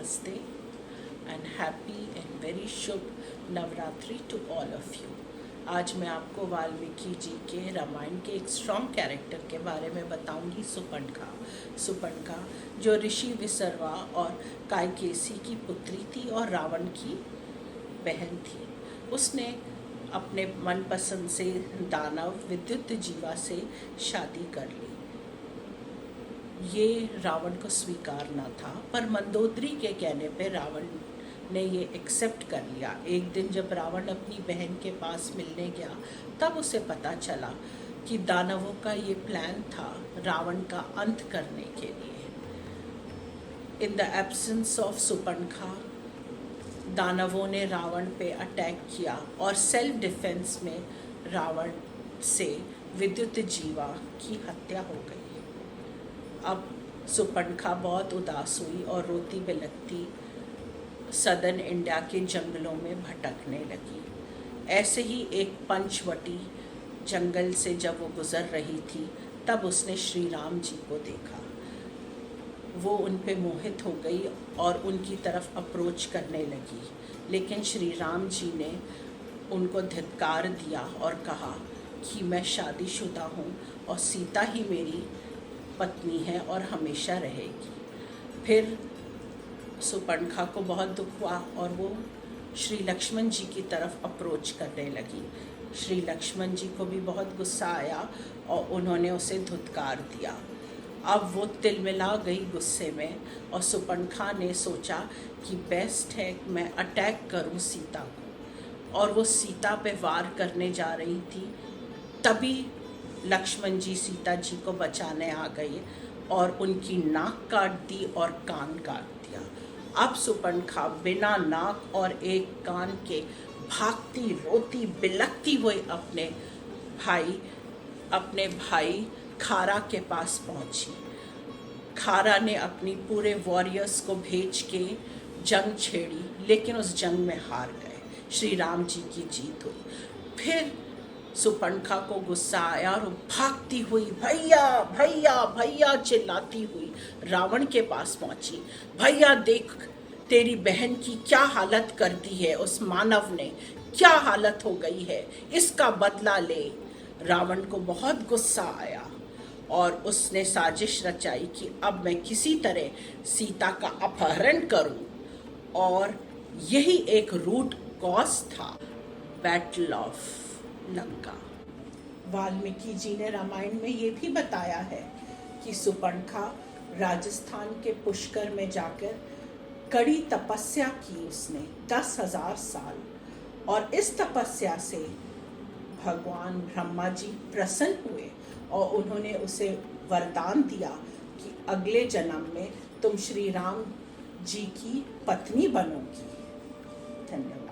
Namaste and happy and very Shubh Navratri to all of you। आज मैं आपको वाल्मीकि जी के रामायण के एक स्ट्रॉन्ग कैरेक्टर के बारे में बताऊंगी, सुपर्णखा। सुपर्णखा जो ऋषि विसर्वा और कायकेसी की पुत्री थी और रावण की बहन थी। उसने अपने मनपसंद से दानव विद्युत जीवा से शादी कर ली। ये रावण को स्वीकार न था, पर मंदोदरी के कहने पे रावण ने ये एक्सेप्ट कर लिया। एक दिन जब रावण अपनी बहन के पास मिलने गया, तब उसे पता चला कि दानवों का ये प्लान था रावण का अंत करने के लिए। In the absence of Surpanakha दानवों ने रावण पे अटैक किया और सेल्फ डिफेंस में रावण से विद्युत जीवा की हत्या हो गई। अब सुपर्णखा बहुत उदास हुई और रोती बिलखती सदर्न इंडिया के जंगलों में भटकने लगी। ऐसे ही एक पंचवटी जंगल से जब वो गुजर रही थी, तब उसने श्री राम जी को देखा। वो उन पे मोहित हो गई और उनकी तरफ अप्रोच करने लगी, लेकिन श्री राम जी ने उनको धिक्कार दिया और कहा कि मैं शादीशुदा हूँ और सीता ही मेरी पत्नी है और हमेशा रहेगी। फिर सुपर्णखा को बहुत दुख हुआ और वो श्री लक्ष्मण जी की तरफ अप्रोच करने लगी। श्री लक्ष्मण जी को भी बहुत गुस्सा आया और उन्होंने उसे धुतकार दिया। अब वो तिलमिला गई गुस्से में और सुपर्णखा ने सोचा कि बेस्ट है मैं अटैक करूं सीता को, और वो सीता पे वार करने जा रही थी। तभी लक्ष्मण जी सीता जी को बचाने आ गए और उनकी नाक काट दी और कान काट दिया। अब सुपर्णखा बिना नाक और एक कान के भागती रोती बिलखती हुई अपने भाई खारा के पास पहुंची। खारा ने अपनी पूरे वॉरियर्स को भेज के जंग छेड़ी, लेकिन उस जंग में हार गए। श्री राम जी की जीत हुई। फिर सुपर्णखा को गुस्सा आया और भागती हुई भैया भैया भैया चिल्लाती हुई रावण के पास पहुंची। भैया देख, तेरी बहन की क्या हालत कर दी है, उस मानव ने क्या हालत हो गई है, इसका बदला ले। रावण को बहुत गुस्सा आया और उसने साजिश रचाई कि अब मैं किसी तरह सीता का अपहरण करूं, और यही एक रूट कॉज था बैटल ऑफ लंका। वाल्मीकि जी ने रामायण में ये भी बताया है कि सुपर्णखा राजस्थान के पुष्कर में जाकर कड़ी तपस्या की उसने 10,000 साल, और इस तपस्या से भगवान ब्रह्मा जी प्रसन्न हुए और उन्होंने उसे वरदान दिया कि अगले जन्म में तुम श्री राम जी की पत्नी बनोगी। धन्यवाद।